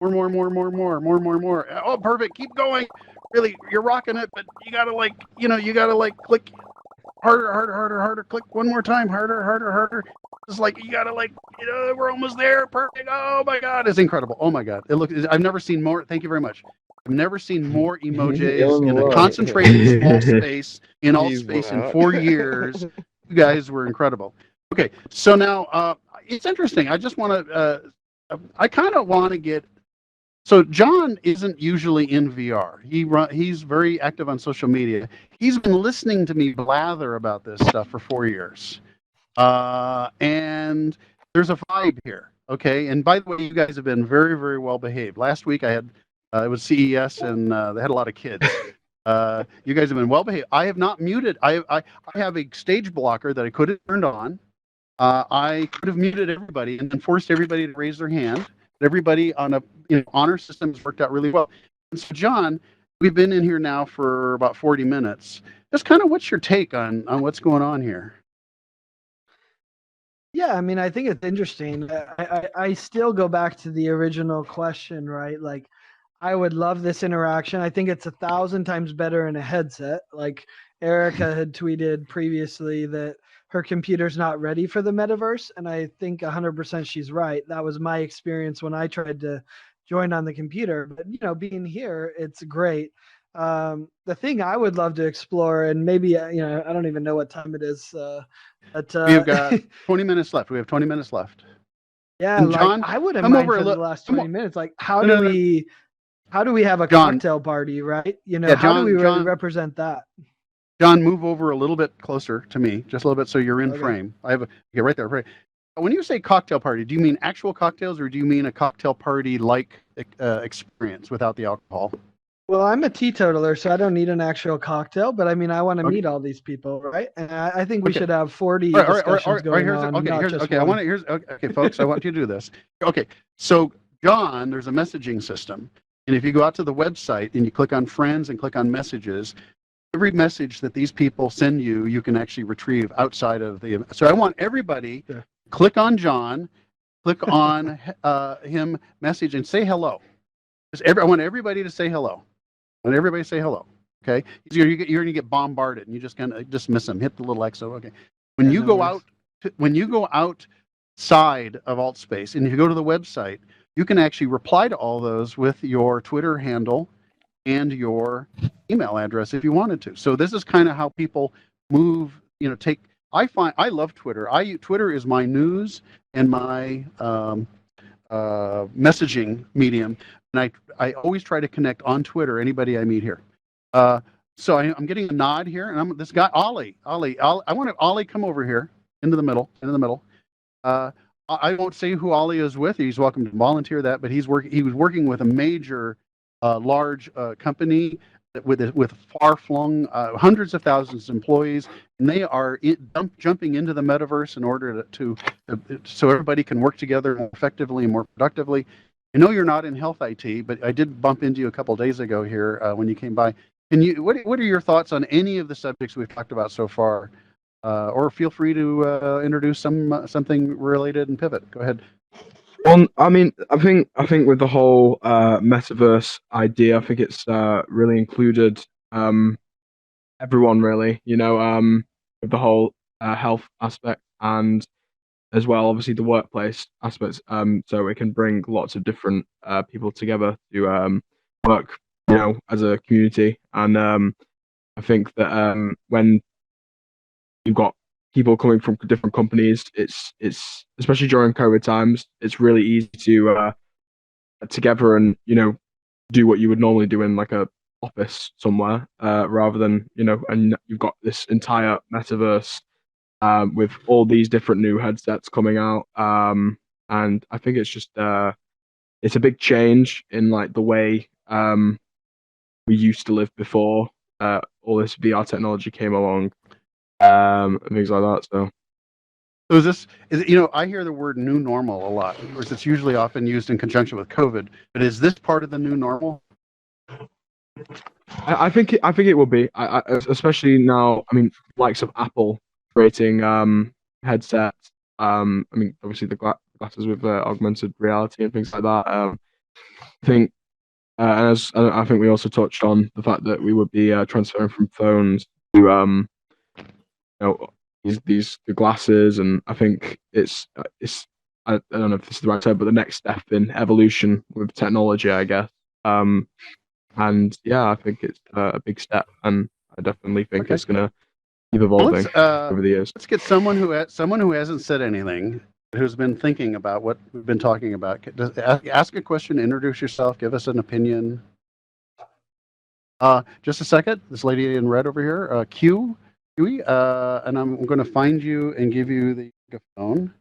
Oh, perfect. Keep going. Really, you're rocking it, but you gotta click harder. Click one more time. Harder. It's like you gotta we're almost there. Perfect. Oh my God, it's incredible. Oh my God, I've never seen more. Thank you very much. I've never seen more emojis in a concentrated small space in 4 years. You guys were incredible. Okay, so now it's interesting. I just want to. I kind of want to get. So John isn't usually in VR. He's very active on social media. He's been listening to me blather about this stuff for 4 years, and there's a vibe here. Okay, and by the way, you guys have been very, very well behaved. Last week I had. It was CES, and they had a lot of kids. You guys have been well behaved. I have not muted. I have a stage blocker that I could have turned on. I could have muted everybody and then forced everybody to raise their hand. But everybody on a honor system has worked out really well. And so, John, we've been in here now for about 40 minutes. Just kind of what's your take on what's going on here? Yeah, I mean, I think it's interesting. I still go back to the original question, right? Like, I would love this interaction. I think it's 1,000 times better in a headset. Like Erica had tweeted previously that her computer's not ready for the metaverse, and I think 100% she's right. That was my experience when I tried to join on the computer. But being here, it's great. The thing I would love to explore, and maybe I don't even know what time it is. We've got 20 minutes left. We have 20 minutes left. Yeah, and like John, I wouldn't mind for the last 20 minutes. Like, how do we have a cocktail party, right? How do we really represent that? John, move over a little bit closer to me, just a little bit, so you're in frame. I have right there. Right. When you say cocktail party, do you mean actual cocktails, or do you mean a cocktail party like experience without the alcohol? Well, I'm a teetotaler, so I don't need an actual cocktail. But I mean, I want to meet all these people, right? And I think we should have 40 discussions going on. Okay, folks, I want you to do this. Okay, so John, there's a messaging system. And if you go out to the website and you click on friends and click on messages, every message that these people send you, you can actually retrieve outside of the. So I want everybody click on John, click on him, message, and say hello. I want everybody to say hello. I want everybody to say hello. Okay, you're going to get bombarded, and you just kind of dismiss them. Hit the little X. Okay, when you no go worries. when you go outside of AltSpace, and if you go to the website, you can actually reply to all those with your Twitter handle and your email address if you wanted to. So this is kind of how people move. I love Twitter. Twitter is my news and my messaging medium, and I always try to connect on Twitter anybody I meet here. So I'm getting a nod here, and this guy Ollie. I want to Ollie come over here into the middle. I won't say who Ollie is with. He's welcome to volunteer that, but he was working with a major, large company with far-flung hundreds of thousands of employees, and they are jumping into the metaverse in order to so everybody can work together more effectively and more productively. I know you're not in health IT, but I did bump into you a couple of days ago here when you came by. What are your thoughts on any of the subjects we've talked about so far? Or feel free to introduce something related and pivot. Go ahead. I mean, I think with the whole metaverse idea, I think it's really included everyone really. With the whole health aspect and as well, obviously the workplace aspects. So it can bring lots of different people together to work, as a community. And I think that when you've got people coming from different companies, it's especially during COVID times, it's really easy to get together and do what you would normally do in like a office somewhere, rather than and you've got this entire metaverse with all these different new headsets coming out, and I think it's just it's a big change in like the way we used to live before all this VR technology came along. And things like that. So I hear the word new normal a lot. Of course, it's usually often used in conjunction with COVID, but is this part of the new normal? I think it will be. Especially now. I mean, likes of Apple creating headsets. I mean, obviously the glasses with augmented reality and things like that. I think, and as I think we also touched on the fact that we would be transferring from phones to the glasses, and I think it's I don't know if this is the right term, but the next step in evolution with technology, I guess. And yeah, I think it's a big step, and I definitely think it's going to keep evolving over the years. Let's get someone who hasn't said anything, who's been thinking about what we've been talking about. Ask a question, introduce yourself, give us an opinion. Just a second. This lady in red over here, Q. And I'm going to find you and give you the microphone.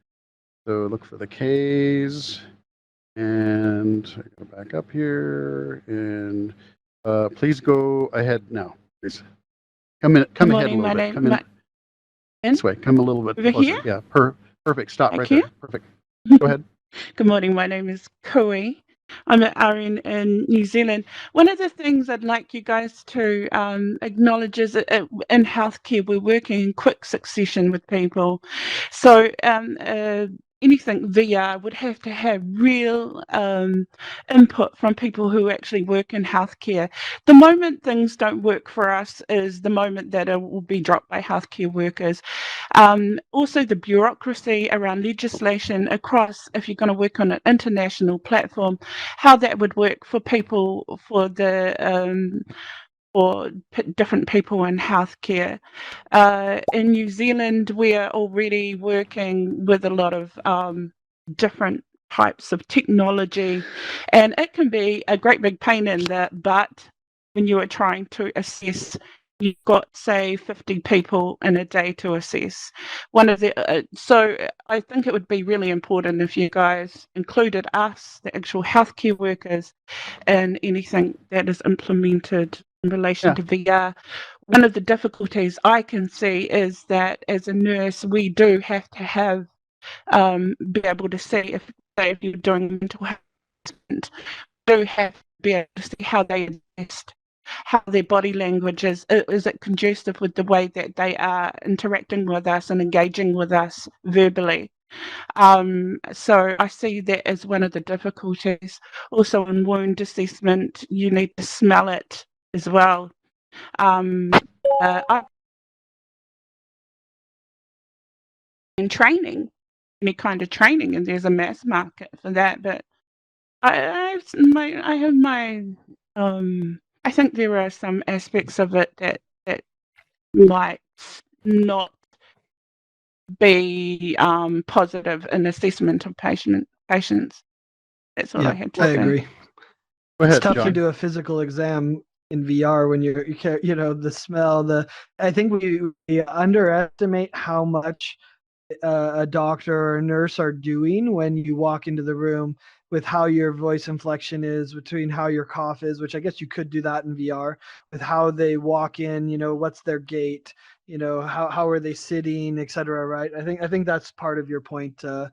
So look for the K's, and I go back up here, and please go ahead now. Please come ahead a little bit. Come in this way. Come a little bit closer. Here? Yeah, perfect. Stop right there. Perfect. Go ahead. Good morning. My name is Kui. I'm at RN in New Zealand. One of the things I'd like you guys to acknowledge is that in healthcare, we're working in quick succession with people. So anything VR would have to have real input from people who actually work in healthcare. The moment things don't work for us is the moment that it will be dropped by healthcare workers. Also, the bureaucracy around legislation across, if you're going to work on an international platform, how that would work for people, for different people in healthcare. In New Zealand, we are already working with a lot of different types of technology, and it can be a great big pain in the butt when you are trying to assess. You've got, say, 50 people in a day to assess. So I think it would be really important if you guys included us, the actual healthcare workers, in anything that is implemented in relation to VR. One of the difficulties I can see is that as a nurse, we do have to be able to see if you're doing mental health, do have to be able to see how they adjust, how their body language is it conducive with the way that they are interacting with us and engaging with us verbally. So I see that as one of the difficulties. Also in wound assessment, you need to smell it as well. I've been training, any kind of training, and there's a mass market for that. But I have my I think there are some aspects of it that might not be positive in assessment of patients. That's all I had to I say. agree. Go ahead, It's tough John. to do a physical exam in VR when you know, the smell. I think we underestimate how much a doctor or a nurse are doing when you walk into the room, with how your voice inflection is, between how your cough is, which I guess you could do that in VR, with how they walk in, you know, what's their gait, you know, how are they sitting, etc. Right? I think that's part of your point. Uh,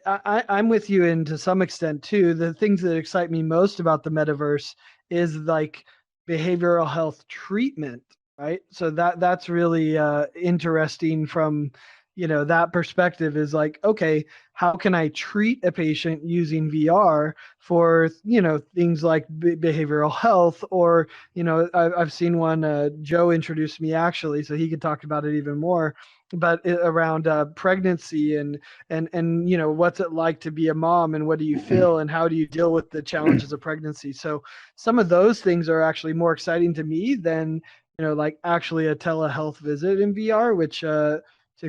I'm with you, and to some extent too. The things that excite me most about the metaverse is like behavioral health treatment, right? So that's really interesting from, you know, that perspective. Is like, okay, how can I treat a patient using VR for, you know, things like behavioral health? Or, you know, I've seen one, Joe introduced me actually, so he could talk about it even more, but around pregnancy and you know, what's it like to be a mom, and what do you feel, and how do you deal with the challenges of pregnancy. So some of those things are actually more exciting to me than, you know, like actually a telehealth visit in VR, which to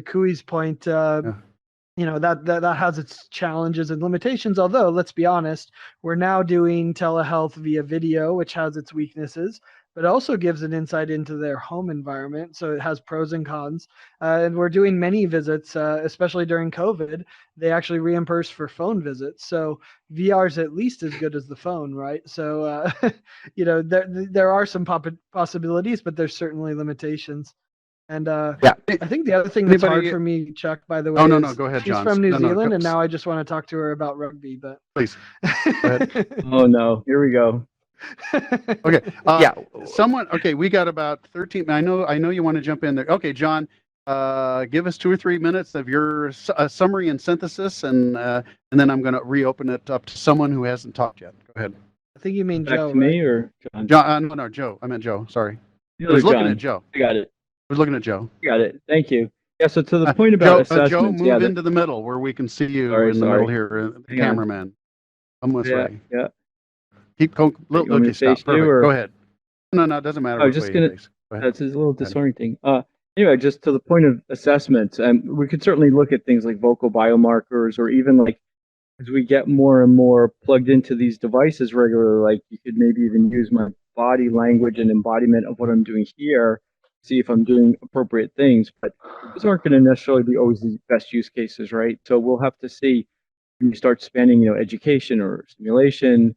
Kui's point, you know, that has its challenges and limitations. Although, let's be honest, we're now doing telehealth via video, which has its weaknesses, but also gives an insight into their home environment. So it has pros and cons. And we're doing many visits, especially during COVID. They actually reimburse for phone visits. So VR is at least as good as the phone, right? So, you know, there are some possibilities, but there's certainly limitations. And Yeah. I think the other thing that's hard Anybody? for me, Chuck, by the way, Oh, no, is no. Go ahead, she's John. from New No, no, Zealand, go- and now I just want to talk to her about rugby. But Please. Go ahead. Oh no, here we go. Okay. Yeah. Someone. Okay. We got about 13. I know you want to jump in there. Okay, John. Give us 2 or 3 minutes of your summary and synthesis, and then I'm going to reopen it up to someone who hasn't talked yet. Go ahead. I think you mean Back Joe, to me right? or John? John. No, Joe. I meant Joe. Sorry. The I other was looking John. at Joe. I got it. I was looking at Joe. Got it. Thank you. Yeah. So to the point about Joe, assessments, move into the middle where we can see you Sorry, in the middle sorry. here, the Hang on. cameraman. Come this Yeah, way. yeah. Keep going. You want me Okay, to stop. face you, Perfect. or- Go ahead. No, it doesn't matter I was what just way you gonna. face. Go ahead. That's a little Go ahead. disorienting. Anyway, just to the point of assessments, and we could certainly look at things like vocal biomarkers, or even like as we get more and more plugged into these devices regularly, like you could maybe even use my body language and embodiment of what I'm doing here, see if I'm doing appropriate things. But those aren't going to necessarily be always the best use cases, right? So we'll have to see when you start spanning, you know, education or simulation,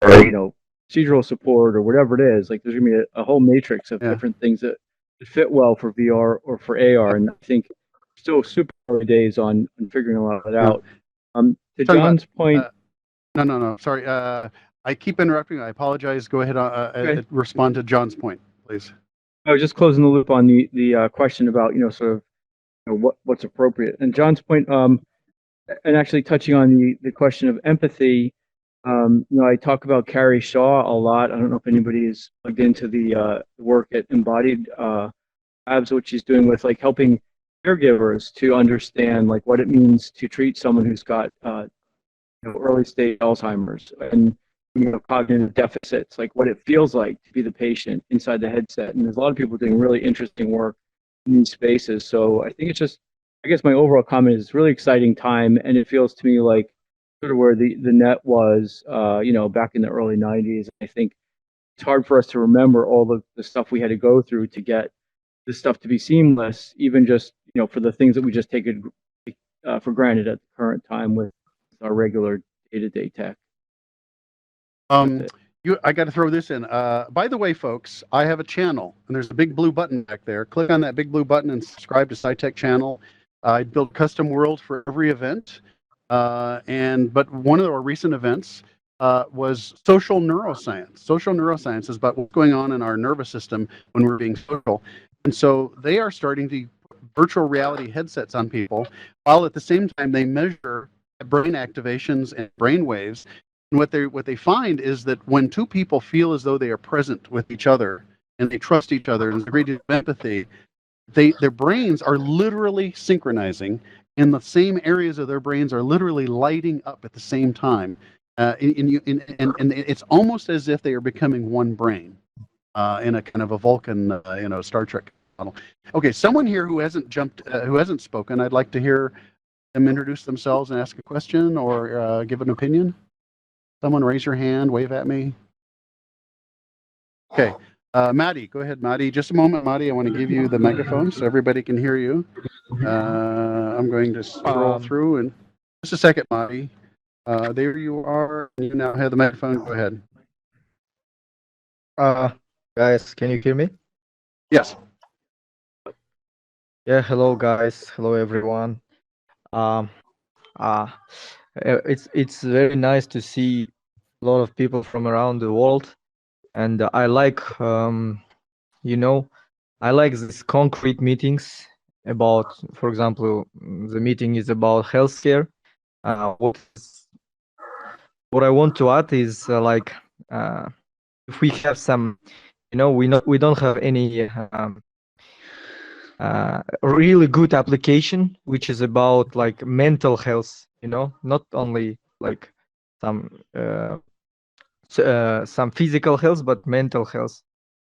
or you know, procedural support or whatever it is. Like there's going to be a whole matrix of Yeah. different things that fit well for VR or for AR, and I think still super early days on figuring a lot of it out. To Talking about, John's point, No. Sorry. I keep interrupting. I apologize. Go ahead. Okay. Respond to John's point, please. I was just closing the loop on the question about, you know, sort of, you know, what's appropriate. And John's point, and actually touching on the question of empathy, you know, I talk about Carrie Shaw a lot. I don't know if anybody is plugged into the work at Embodied Labs, what she's doing with like helping caregivers to understand like what it means to treat someone who's got you know, early stage Alzheimer's and, you know, cognitive deficits, like what it feels like to be the patient inside the headset. And there's a lot of people doing really interesting work in these spaces. So I think it's just, I guess my overall comment is it's really exciting time, and it feels to me like sort of where the net was, you know, back in the early 90s. I think it's hard for us to remember all the stuff we had to go through to get this stuff to be seamless, even just, you know, for the things that we just take it for granted at the current time with our regular day-to-day tech. I got to throw this in. By the way, folks, I have a channel, and there's a big blue button back there. Click on that big blue button and subscribe to SciTech channel. I build custom worlds for every event, but one of our recent events was social neuroscience. Social neuroscience is about what's going on in our nervous system when we're being social, and so they are starting to put virtual reality headsets on people, while at the same time they measure brain activations and brain waves. And what they find is that when two people feel as though they are present with each other, and they trust each other, and there's a great deal of empathy. Their brains are literally synchronizing, and the same areas of their brains are literally lighting up at the same time. And it's almost as if they are becoming one brain in a kind of a Vulcan, Star Trek model. Okay, someone here who hasn't spoken, I'd like to hear them introduce themselves and ask a question or give an opinion. Someone raise your hand, wave at me. Okay, Maddie, go ahead, Maddie. Just a moment, Maddie. I want to give you the megaphone so everybody can hear you. I'm going to scroll through, and just a second, Maddie. There you are. You now have the microphone. Go ahead. Guys, can you hear me? Yes. Yeah, hello guys. Hello everyone. It's very nice to see a lot of people from around the world, and I like I like these concrete meetings about, for example, the meeting is about healthcare. What I want to add is if we have some, we don't have any really good application which is about like mental health, not only like some physical health but mental health.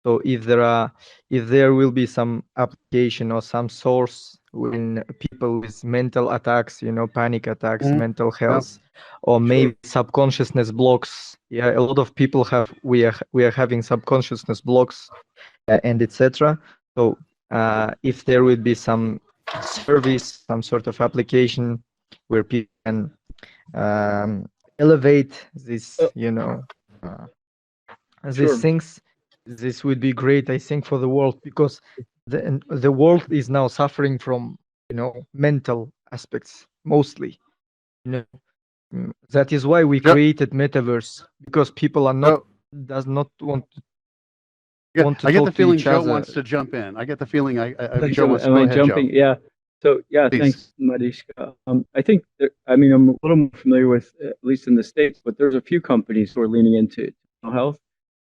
So if there will be some application or some source when people with mental attacks, panic attacks, mental health, or maybe subconsciousness blocks. Yeah, a lot of people we are having subconsciousness blocks and etc. So if there would be some service, some sort of application where people can elevate this, these things, this would be great, I think, for the world, because the world is now suffering from, mental aspects mostly. That is why we created Metaverse, because people are does not want to. I get the feeling Joe wants to jump in. I get the feeling Joe wants to go ahead, jumping? Joe. Yeah. So yeah, Please. thanks, Mariska. I think I'm a little more familiar with, at least in the States, but there's a few companies who are leaning into mental health.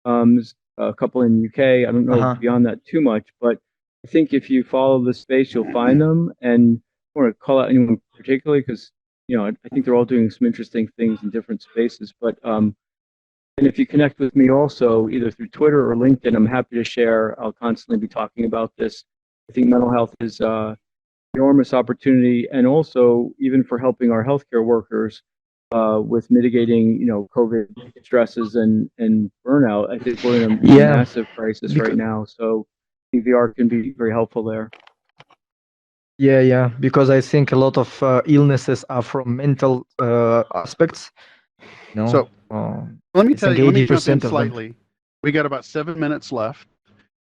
There's a couple in the UK. I don't know beyond that too much, but I think if you follow the space, you'll find them. And I don't want to call out anyone particularly because I think they're all doing some interesting things in different spaces. But and if you connect with me also, either through Twitter or LinkedIn, I'm happy to share. I'll constantly be talking about this. I think mental health is enormous opportunity, and also even for helping our healthcare workers with mitigating, COVID stresses and burnout. I think we're in a massive crisis right now. So I think VR can be very helpful there. Yeah, because I think a lot of illnesses are from mental aspects. So let me tell you, let me jump in slightly. We got about 7 minutes left,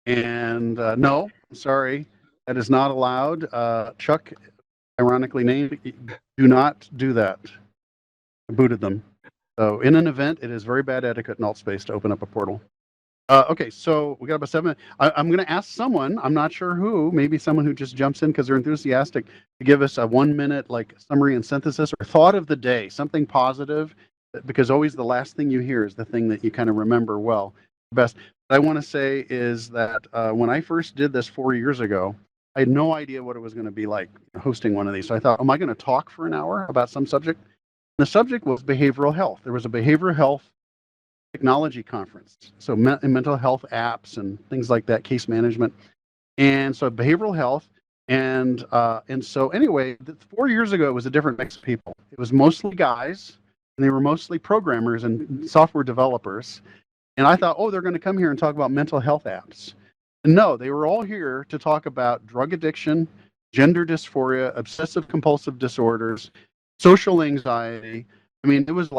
and no, sorry, that is not allowed. Chuck, ironically named, do not do that. I booted them. So in an event, it is very bad etiquette in Altspace to open up a portal. Okay, so we got about 7 minutes. I'm going to ask someone, I'm not sure who, maybe someone who just jumps in because they're enthusiastic, to give us a 1 minute summary and synthesis or thought of the day, something positive, because always the last thing you hear is the thing that you kind of remember well best. What I want to say is that when I first did this 4 years ago, I had no idea what it was going to be like hosting one of these. So I thought, am I going to talk for an hour about some subject? And the subject was behavioral health. There was a behavioral health technology conference. So mental health apps and things like that, case management. And so behavioral health. And so anyway, 4 years ago, it was a different mix of people. It was mostly guys, and they were mostly programmers and software developers. And I thought, they're going to come here and talk about mental health apps. And no, they were all here to talk about drug addiction, gender dysphoria, obsessive compulsive disorders, social anxiety. I mean, it was.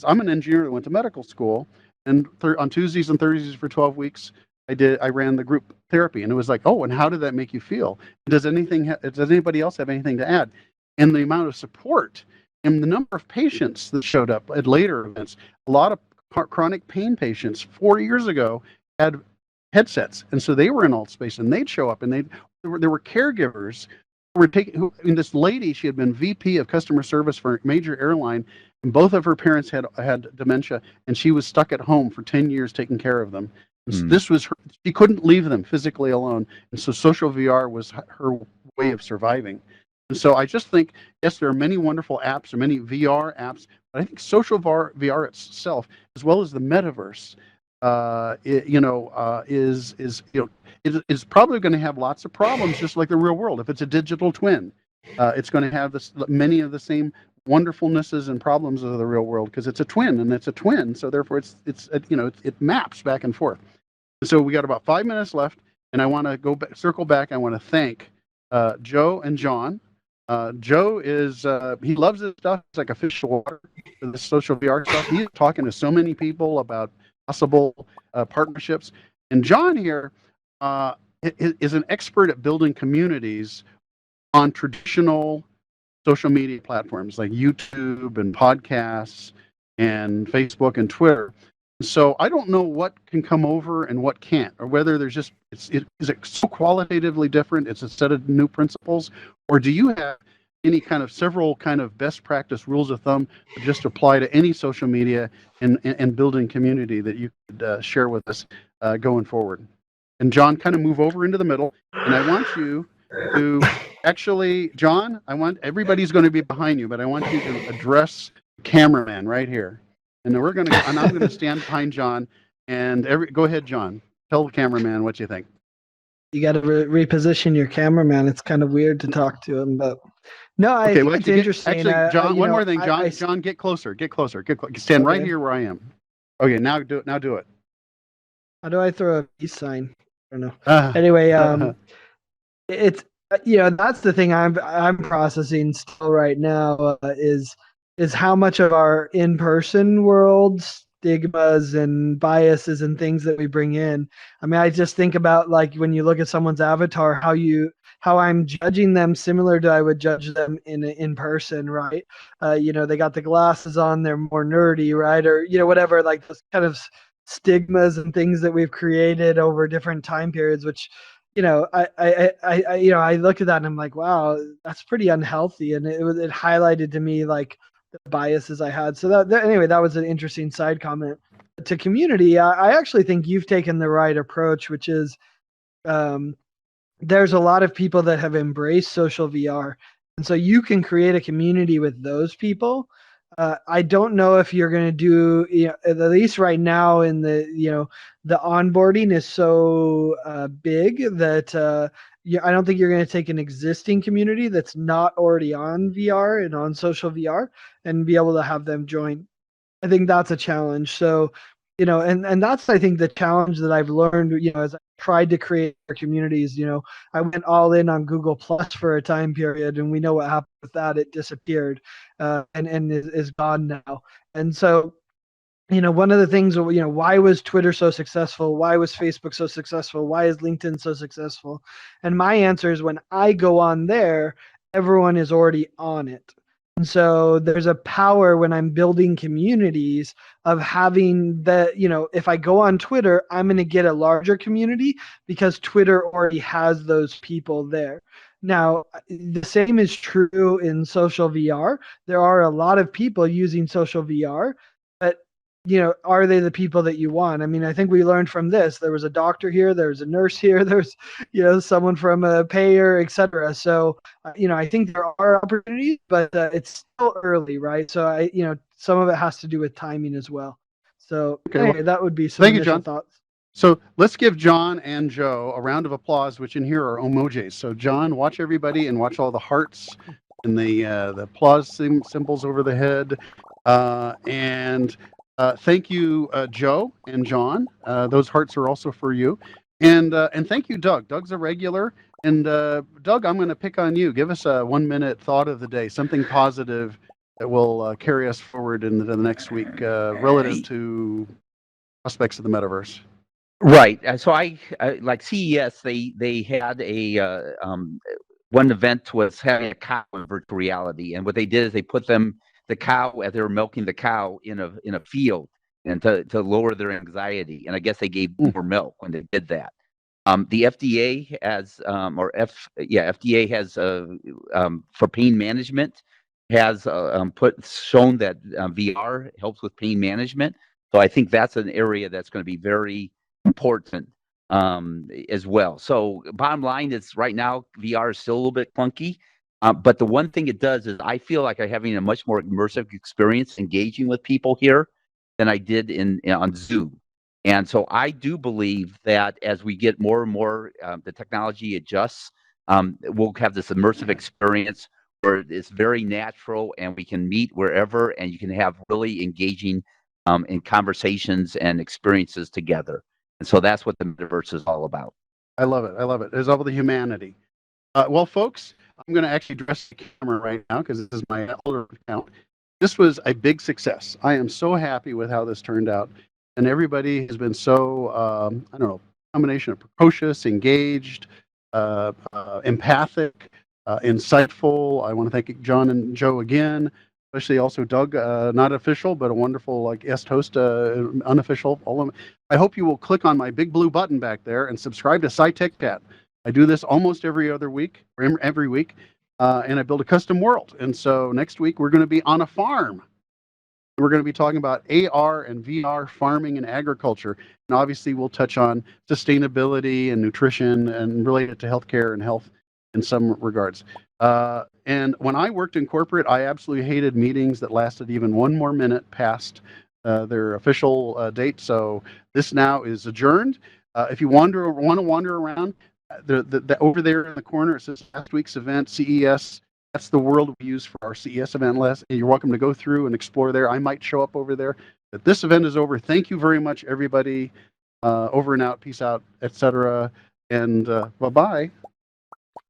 I'm an engineer that went to medical school, and on Tuesdays and Thursdays for 12 weeks, I ran the group therapy, and it was like, and how did that make you feel? Does anybody else have anything to add? And the amount of support and the number of patients that showed up at later events, a lot of chronic pain patients 4 years ago had headsets, and so they were in Altspace, and they'd show up, and there were caregivers who were this lady, she had been VP of customer service for a major airline, and both of her parents had dementia, and she was stuck at home for 10 years taking care of them. This was her, she couldn't leave them physically alone, and so social VR was her way of surviving. And so I just think, yes, there are many wonderful apps or many VR apps, but I think social VR itself, as well as the metaverse, is probably going to have lots of problems, just like the real world. If it's a digital twin, it's going to have many of the same wonderfulnesses and problems of the real world because it's a twin, and it's a twin, so therefore it maps back and forth. So we got about 5 minutes left, and I want to circle back. I want to thank Joe and John. Joe is he loves this stuff. It's like a fish to water for the social VR stuff. He's talking to so many people about possible partnerships. And John here is an expert at building communities on traditional social media platforms like YouTube and podcasts and Facebook and Twitter. So I don't know what can come over and what can't, or whether there's just is it so qualitatively different? It's a set of new principles, or do you have any kind of several kind of best practice rules of thumb that just apply to any social media and building community that you could share with us going forward? And John, kind of move over into the middle, and I want you to actually, John, everybody's going to be behind you, but I want you to address the cameraman right here. And I'm going to stand behind John, and go ahead, John. Tell the cameraman what you think. You got to reposition your cameraman. It's kind of weird to talk to him, but no, I think it's interesting. Actually, John, one more thing, John. John, get closer. Stand right here where I am. Okay, now do it. How do I throw a peace sign? I don't know. Anyway, it's that's the thing I'm processing still right now is how much of our in-person world stigmas and biases and things that we bring in. I mean, I just think about like when you look at someone's avatar, how I'm judging them similar to I would judge them in person, right? They got the glasses on, they're more nerdy, right? Or whatever, like those kind of stigmas and things that we've created over different time periods, which I look at that and I'm like, wow, that's pretty unhealthy, and it highlighted to me like the biases I had. So that was an interesting side comment. To community, I actually think you've taken the right approach, which is there's a lot of people that have embraced social VR, and so you can create a community with those people. I don't know if you're going to do, at least right now in the onboarding is so big that I don't think you're going to take an existing community that's not already on VR and on social VR and be able to have them join. I think that's a challenge. So, and that's, I think, the challenge that I've learned, as I tried to create communities. I went all in on Google Plus for a time period, and we know what happened with that. It disappeared and is gone now. And so, one of the things, why was Twitter so successful? Why was Facebook so successful? Why is LinkedIn so successful? And my answer is when I go on there, everyone is already on it. And so there's a power when I'm building communities of having if I go on Twitter, I'm going to get a larger community because Twitter already has those people there. Now, the same is true in social VR. There are a lot of people using social VR, but are they the people that you want? I mean, I think we learned from this. There was a doctor here, there's a nurse here, there's, someone from a payer, etc. So, I think there are opportunities, but it's still early, right? So some of it has to do with timing as well. So anyway, that would be some initial thoughts. So let's give John and Joe a round of applause, which in here are emojis. So John, watch everybody and watch all the hearts and the applause symbols over the head. Thank you, Joe and John. Those hearts are also for you. And thank you, Doug. Doug's a regular. And Doug, I'm going to pick on you. Give us a 1-minute thought of the day, something positive that will carry us forward into the next week relative to aspects of the metaverse. Right. So I like CES. They had a one event was having a cow in virtual reality, and what they did is they put the cow as they were milking the cow in a field, and to lower their anxiety. And I guess they gave more milk when they did that. The FDA has FDA has for pain management has shown that VR helps with pain management. So I think that's an area that's going to be very important as well. So bottom line is right now VR is still a little bit clunky, but the one thing it does is I feel like I'm having a much more immersive experience engaging with people here than I did on Zoom. And so I do believe that as we get more and more, the technology adjusts, we'll have this immersive experience where it's very natural and we can meet wherever and you can have really engaging in conversations and experiences together. And so that's what the metaverse is all about. I love it. I love it. It's all the humanity. Well, folks, I'm going to actually address the camera right now because this is my older account. This was a big success. I am so happy with how this turned out. And everybody has been so, I don't know, combination of precocious, engaged, empathic, insightful. I want to thank John and Joe again, especially also Doug, not official, but a wonderful guest host, unofficial. I hope you will click on my big blue button back there and subscribe to SciTech Chat. I do this almost every other week, or every week, and I build a custom world. And so next week we're going to be on a farm. We're going to be talking about AR and VR farming and agriculture. And obviously we'll touch on sustainability and nutrition and related to healthcare and health in some regards. And when I worked in corporate, I absolutely hated meetings that lasted even one more minute past their official date. So this now is adjourned. If you want to wander around, over there in the corner, it says last week's event, CES. That's the world we use for our CES event. You're welcome to go through and explore there. I might show up over there. But this event is over. Thank you very much, everybody. Over and out. Peace out, etc. And bye-bye.